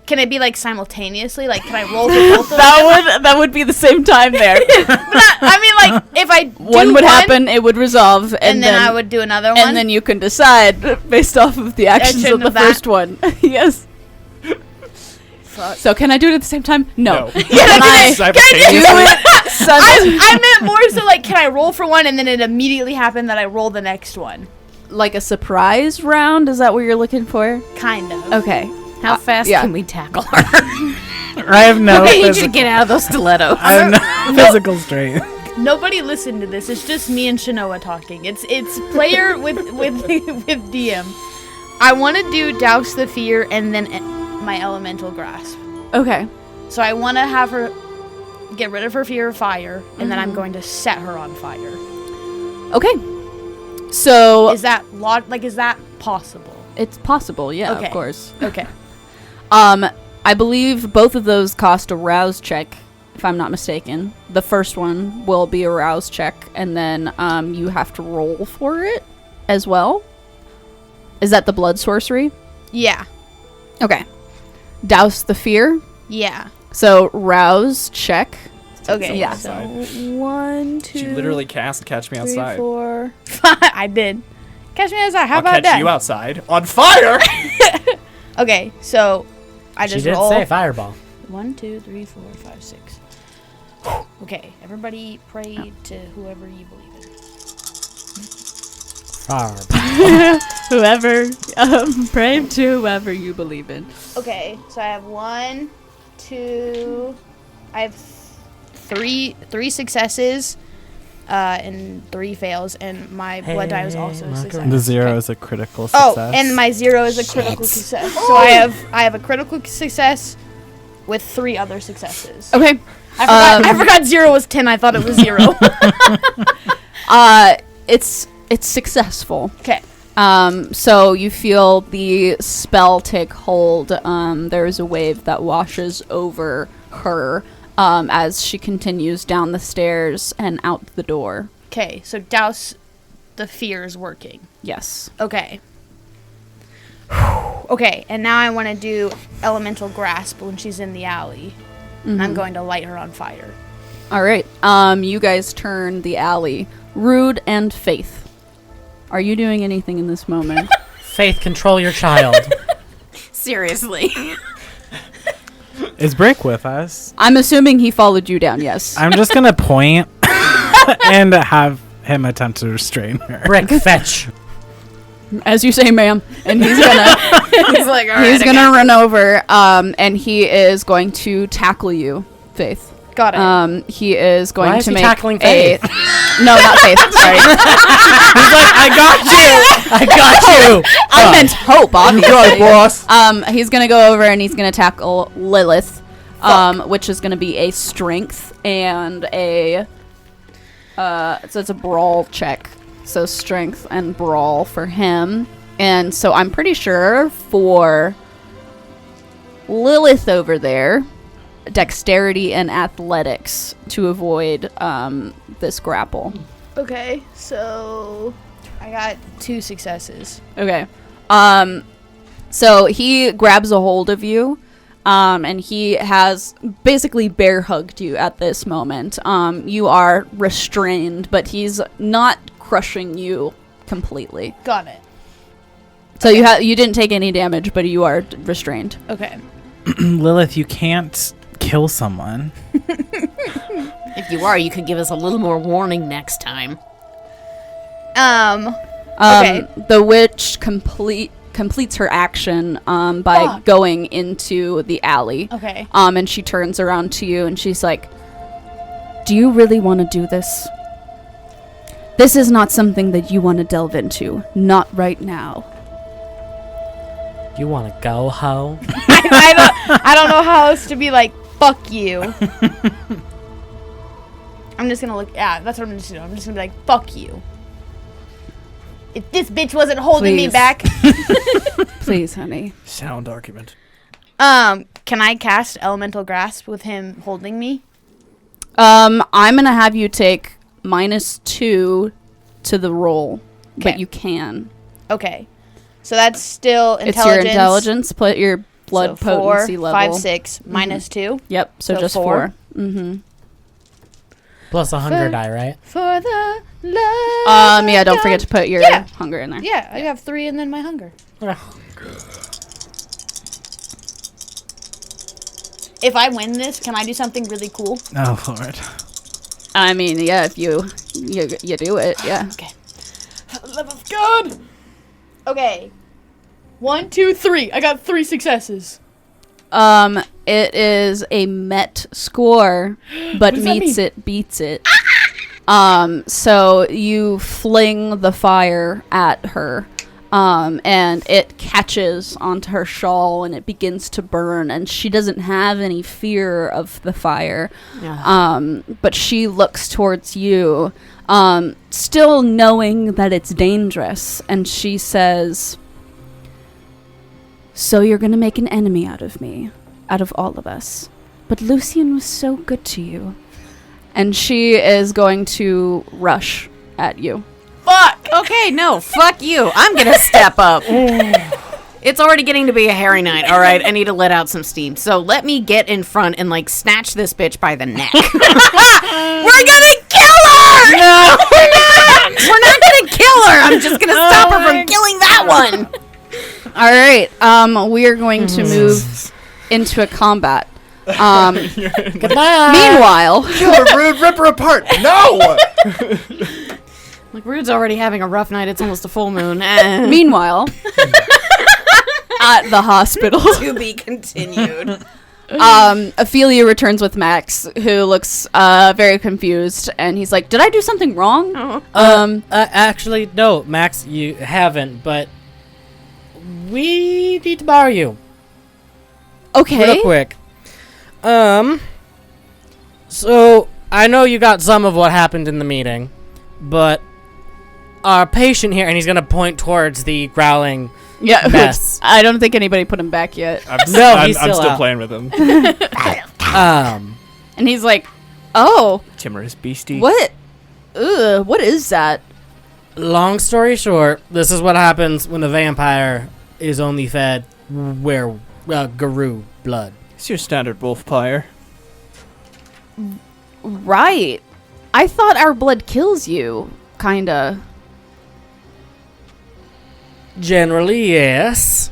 Can it be like simultaneously? Like can I roll for both of them? That would be the same time there. I mean like if I do one would happen, it would resolve, and then I would do another one. and then you can decide based off of the actions Action of the of that. first one. Yes. So can I do it at the same time? No. No. Can I Simultaneously. do it? I meant more so like can I roll for one and then it immediately happened that I roll the next one? Like a surprise round? Is that what you're looking for? Kind of. Okay. How fast yeah. can we tackle her? I have no. I need you to physical- get out of those stilettos. I have no physical strength. Nobody listened to this. It's just me and Chenoa talking. It's player with DM. I want to do Douse the Fear and then my Elemental Grasp. Okay. So I want to have her get rid of her fear of fire, and then I'm going to set her on fire. Okay. So Is that is that possible? it's possible, yeah, Okay. of course. Okay. I believe both of those cost a rouse check, if I'm not mistaken. The first one will be a rouse check, and then you have to roll for it as well. Is that the blood sorcery? Yeah. Okay. Douse the fear. Yeah. So rouse check. Okay. Yeah. So 1, 2. She literally cast Catch Me 3, Outside. 4, 5. I did. Catch me outside. How I'll about catch that? you outside on fire. Okay. So I She just did roll. say fireball. 1, 2, 3, 4, 5, 6. Okay. Everybody pray to whoever you believe in. Fireball. Whoever, pray to whoever you believe in. Okay, so I have 1, 2, I have 3 successes, and 3 fails, and my blood die is also a success. The 0 Okay. is a critical success. Oh, and my 0 is a critical success. So I have a critical success with 3 other successes. Okay. I forgot 0 was 10. I thought it was 0. It's successful. Okay. So you feel the spell take hold. There is a wave that washes over her as she continues down the stairs and out the door. Okay, so Douse the Fear is working. Yes. Okay. Okay, and now I want to do Elemental Grasp when she's in the alley. And I'm going to light her on fire. All right. You guys turn the alley. Rude and Faith. Are you doing anything in this moment? Faith, control your child. Seriously. Is Brick with us? I'm assuming he followed you down, yes. I'm just gonna point and have him attempt to restrain her. Brick, fetch. As you say, ma'am. And he's gonna He's like, all right, he's I gonna got run over, and he is going to tackle you, Faith. Got it. He is going Why is to he make tackling a Faith? no, not Faith. Sorry, He's like, I got you. I got you. I meant Hope. Obviously, Right, boss. He's gonna go over and he's gonna tackle Lilith, which is gonna be a strength and a. So it's a brawl check. So strength and brawl for him, and so I'm pretty sure for Lilith over there. Dexterity and athletics to avoid this grapple. Okay, so I got 2 successes. Okay. So he grabs a hold of you, and he has basically bear hugged you at this moment. You are restrained, but he's not crushing you completely. Got it. So you didn't take any damage, but you are restrained. Okay. Lilith, you can't kill someone. If you are, you could give us a little more warning next time. Okay. The witch completes her action by going into the alley. Okay. And she turns around to you and she's like, "Do you really want to do this? This is not something that you want to delve into. Not right now." You want to go, ho? I don't know how else to be like, fuck you. I'm just gonna look. Yeah, that's what I'm just gonna do. I'm just gonna be like, fuck you. If this bitch wasn't holding me Please. back. Please, honey. Sound argument. Can I cast Elemental Grasp with him holding me? I'm gonna have you take -2 to the roll, but Okay. you can. Okay. So that's still intelligence. It's your intelligence. Put your blood so potency 4, level. 5, 6, -2. Yep. So So just 4. 4. Mm-hmm. Plus a hunger die, right? For the love. Yeah. Don't forget to put your Yeah. hunger in there. Yeah, I have 3 and then my hunger. If I win this, can I do something really cool? Oh, Lord. I mean, yeah. If you do it, yeah. Okay. For the love of God. Okay. 1, 2, 3. I got 3 successes. It is a met score, but does that meets mean? it, beats it. So you fling the fire at her, and it catches onto her shawl and it begins to burn, and she doesn't have any fear of the fire. But she looks towards you, still knowing that it's dangerous, and she says, "So you're gonna make an enemy out of me, out of all of us. But Lucian was so good to you." And she is going to rush at you. Fuck! Okay, no, fuck you. I'm gonna step up. It's already getting to be a hairy night, alright? I need to let out some steam. So let me get in front and, like, snatch this bitch by the neck. We're gonna kill her! No, we're not! We're not gonna kill her! I'm just gonna stop her from killing that one! All right, we are going to move into a combat. Goodbye. Meanwhile, Kill her, Rude. Rip her apart. No. Like, Rude's already having a rough night. It's almost a full moon. meanwhile, at the hospital, To be continued. Ophelia returns with Max, who looks very confused, and he's like, "Did I do something wrong?" Actually, no, Max, you haven't, but we need to borrow you. Okay. Real quick. So, I know you got some of what happened in the meeting, but our patient here, and he's going to point towards the growling Yeah, mess. I don't think anybody put him back yet. I'm he's still out. playing with him. And he's like, "Oh, Timorous beastie. what? Ugh, what is that?" Long story short, this is what happens when a vampire is only fed Guru blood. It's your standard wolf pyre. Right. I thought our blood kills you, kinda. Generally, yes.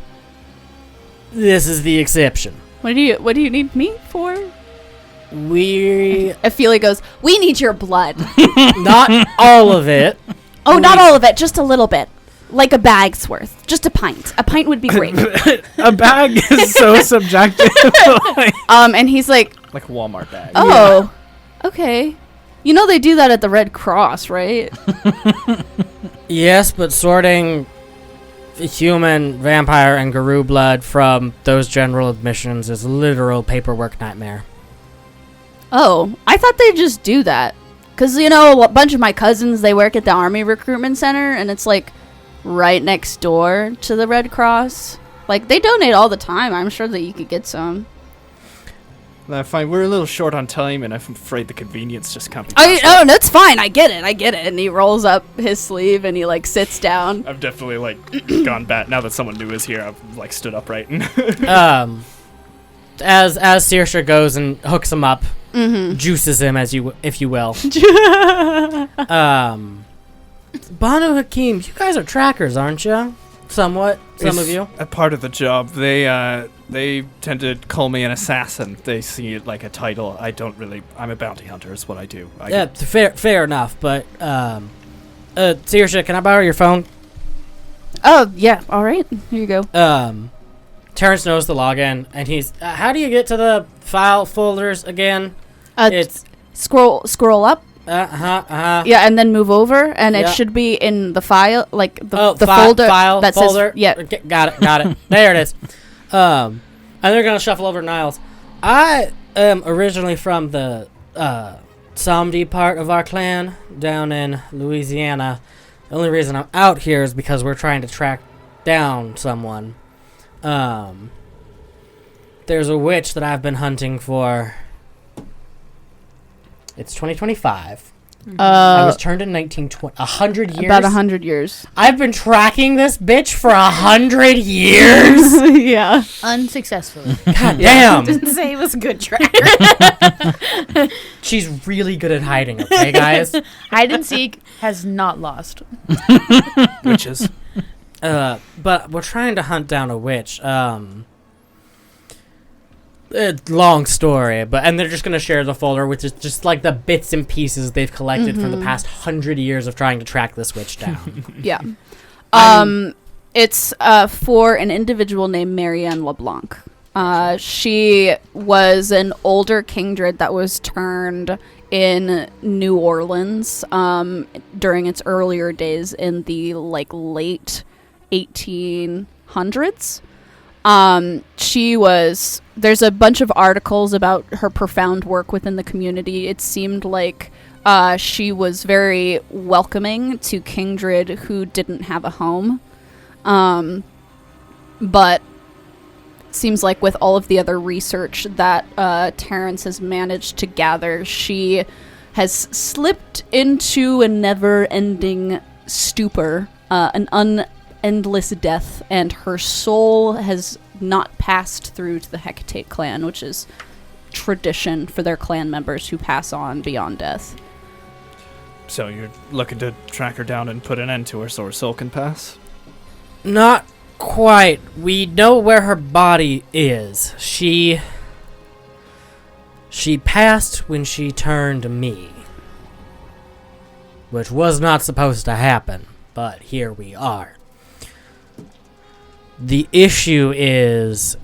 This is the exception. What do you need me for? We Ophelia goes, "We need your blood." not all of it. Oh, not all of it, just a little bit. Like a bag's worth. Just a pint. A pint would be great. A bag is so subjective. And he's like, Like a Walmart bag. Oh, okay. You know they do that at the Red Cross, right? Yes, but sorting human, vampire, and Garou blood from those general admissions is a literal paperwork nightmare. Oh, I thought they'd just do that. Because, you know, a bunch of my cousins, they work at the Army Recruitment Center, and it's, like, right next door to the Red Cross. Like, they donate all the time. I'm sure that you could get some. Fine, we're a little short on time, and I'm afraid the convenience just can't be Oh, that's fine. I get it. And he rolls up his sleeve, and he, like, sits down. I've definitely, like, gone bad. Now that someone new is here, I've, like, stood upright. As Saoirse goes and hooks him up, juices him, if you will. Banu Hakim, you guys are trackers, aren't you? Somewhat, some of you. A part of the job. They tend to call me an assassin. They see it like a title. I'm a bounty hunter is what I do. Fair enough, but Saoirse, can I borrow your phone? Oh, yeah. All right. Here you go. Terrance knows the login, and he's... how do you get to the file folders again? It's... Scroll up. Yeah, and then move over, and it should be in the file, like the folder file that folder. says... Yeah. Got it. There it is. And they're going to shuffle over Niles. I am originally from the Samdi part of our clan down in Louisiana. The only reason I'm out here is because we're trying to track down someone. There's a witch that I've been hunting for. It's 2025. I was turned in 1920. 100 years? About 100 years. I've been tracking this bitch for 100 years? Yeah. Unsuccessfully. God damn. Didn't say it was a good tracker. She's really good at hiding, okay, guys? Hide and seek has not lost. Witches. But we're trying to hunt down a witch. Long story, and they're just going to share the folder, which is just like the bits and pieces they've collected from the past 100 years of trying to track this witch down. Yeah. It's for an individual named Marianne LeBlanc. She was an older kindred that was turned in New Orleans during its earlier days in the late 1800s. There's a bunch of articles about her profound work within the community. It seemed like she was very welcoming to kindred who didn't have a home. But it seems like with all of the other research that Terrance has managed to gather, she has slipped into a never-ending stupor, an endless death, and her soul has not passed through to the Hecate clan, which is tradition for their clan members who pass on beyond death. So you're looking to track her down and put an end to her so her soul can pass? Not quite. We know where her body is. She passed when she turned me, which was not supposed to happen, but here we are. The issue is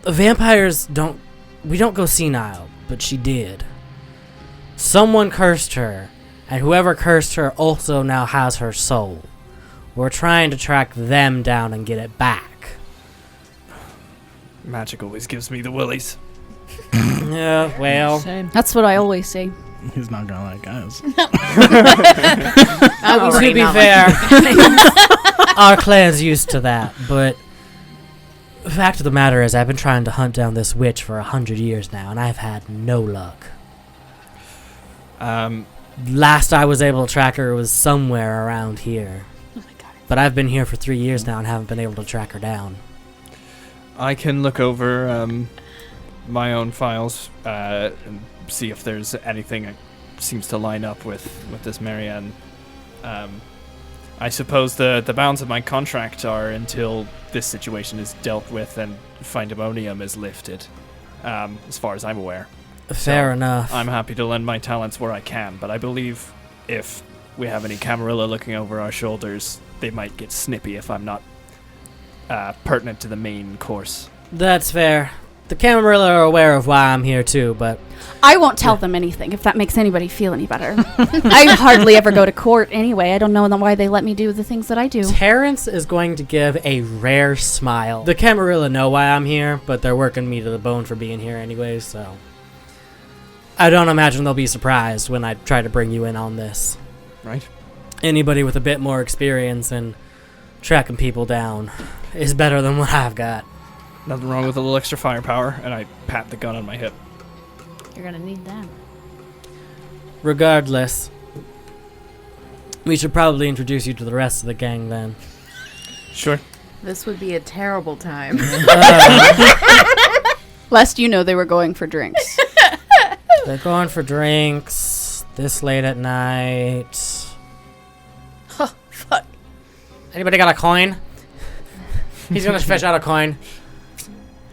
vampires we don't go senile, but she did. Someone cursed her, and whoever cursed her also now has her soul. We're trying to track them down and get it back. Magic always gives me the willies. Yeah, well, That's what I always say. He's not gonna like us. to be fair, our clan's used to that, but the fact of the matter is I've been trying to hunt down this witch for 100 years now, and I've had no luck. Last I was able to track her was somewhere around here. Oh my god. But I've been here for 3 years now and haven't been able to track her down. I can look over my own files and see if there's anything that seems to line up with this Marianne. I suppose the bounds of my contract are until this situation is dealt with and Findemonium is lifted, as far as I'm aware. Fair enough. I'm happy to lend my talents where I can, but I believe if we have any Camarilla looking over our shoulders, they might get snippy if I'm not pertinent to the main course. That's fair. The Camarilla are aware of why I'm here too, but I won't tell them anything if that makes anybody feel any better. I hardly ever go to court anyway. I don't know why they let me do the things that I do. Terrance is going to give a rare smile. The Camarilla know why I'm here, but they're working me to the bone for being here anyway, so I don't imagine they'll be surprised when I try to bring you in on this. Right. Anybody with a bit more experience in tracking people down is better than what I've got. Nothing wrong with a little extra firepower, and I pat the gun on my hip. You're gonna need that. Regardless, we should probably introduce you to the rest of the gang then. Sure. This would be a terrible time. Lest you know they were going for drinks. They're going for drinks this late at night. Oh, fuck. Anybody got a coin? He's gonna fish out a coin.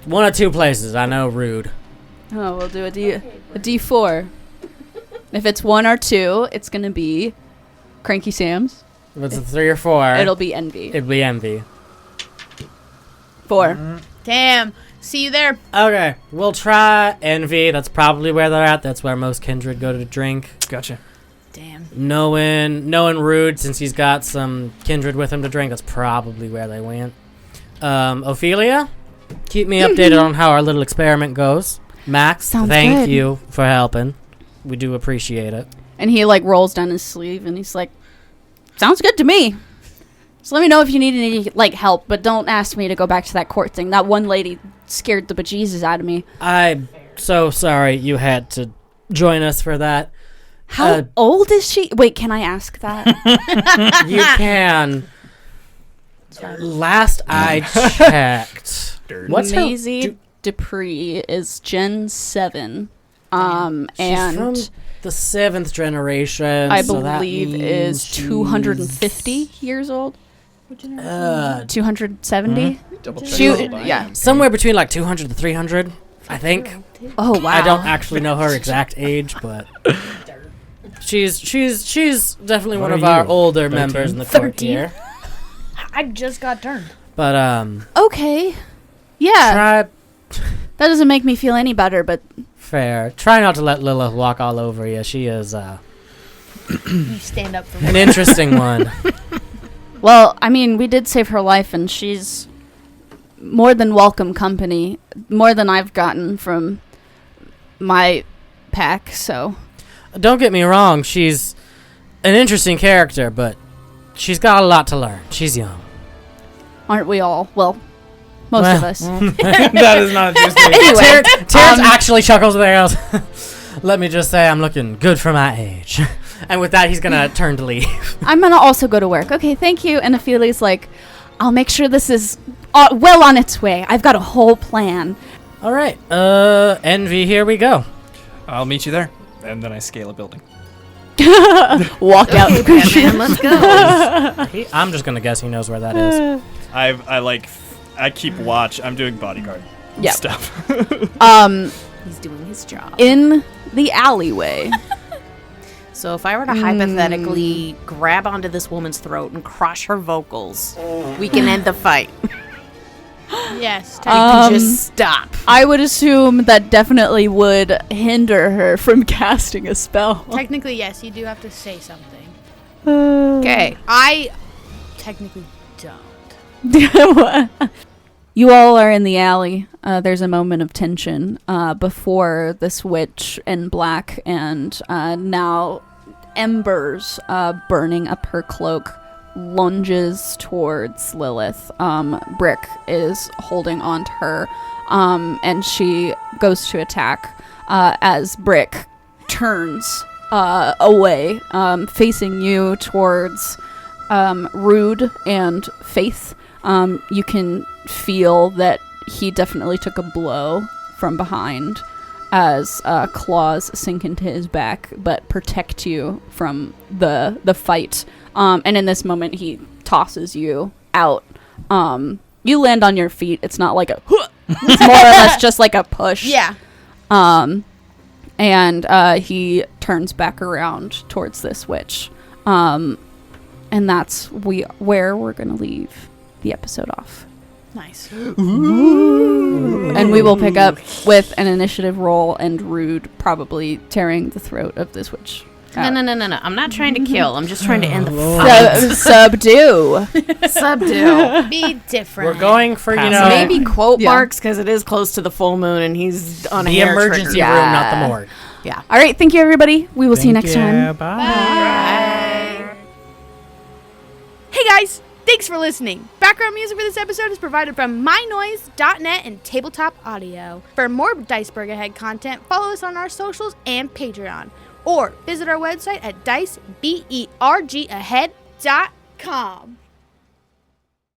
One of two places. I know, rude. Oh, we'll do a D4. If it's 1 or 2, it's gonna be Cranky Sam's. If it's a 3 or 4, It'll be Envy. it'd be envy. 4. Damn. See you there. Okay, we'll try envy. That's probably where they're at. That's where most kindred go to drink. Gotcha. Damn. Knowing Rude, since he's got some kindred with him to drink, that's probably where they went. Ophelia, keep me updated on how our little experiment goes. Max, Sounds thank good. you for helping. We do appreciate it. And he like rolls down his sleeve and he's like, "Sounds good to me. So let me know if you need any like help, but don't ask me to go back to that court thing. That one lady scared the bejesus out of me." I'm so sorry you had to join us for that. How old is she? Wait, can I ask that? You can. Last I checked. What's her- Maisie Dupree is Gen 7. She's And from the 7th generation. I so that believe means is she's, 250 years old. 270? Double check. She, yeah. somewhere between like 200 to 300, I think. Oh wow. I don't actually know her exact age, but she's definitely What one of are our you, older 13? members in the court 13? here. I just got turned. But Okay. Yeah. try That doesn't make me feel any better, but fair. Try not to let Lilith walk all over you. She is You stand up for me. an interesting one. well, I mean, we did save her life and she's more than welcome company, more than I've gotten from my pack, so Don't get me wrong, she's an interesting character, but she's got a lot to learn. She's young. aren't we all? Well, most of us. That is not just me. Anyway, Terrance actually chuckles there. Goes, let me just say I'm looking good for my age. And with that, he's going to turn to leave. I'm gonna also go to work. Okay, thank you. And Ophelia's like, I'll make sure this is well on its way. I've got a whole plan. All right. Envy, here we go. I'll meet you there. And then I scale a building. Walk out. Batman, let's go. I'm just going to guess he knows where that is. I keep watch. I'm doing bodyguard Yeah. stuff. He's doing his job. In the alleyway. So if I were to hypothetically grab onto this woman's throat and crush her vocals, we can end the fight. Yes. You can just stop. I would assume that definitely would hinder her from casting a spell. Technically, yes. You do have to say something. Okay. I technically don't. You all are in the alley. There's a moment of tension before this witch in black and now embers burning up her cloak lunges towards Lilith. Brick is holding on to her and she goes to attack as Brick turns away, facing you towards Rude and Faith. You can feel that he definitely took a blow from behind as claws sink into his back, but protect you from the fight. And in this moment, he tosses you out. You land on your feet. It's not like a... It's more or less just like a push. Yeah. And he turns back around towards this witch. And that's where we're going to leave the episode off. Nice. Ooh. And we will pick up with an initiative roll and Rude probably tearing the throat of this witch. No. I'm not trying to kill. I'm just trying to end the fight. Subdue. Subdue. Be different. We're going for, you know, Maybe quote Yeah. marks because it is close to the full moon and he's on a the hair emergency trigger. room, not the morgue. Yeah. All right. Thank you, everybody. We will see you next time. Bye. Hey guys, thanks for listening. Background music for this episode is provided from mynoise.net and Tabletop Audio. For more Diceberg Ahead content, follow us on our socials and Patreon. Or visit our website at dicebergahead.com.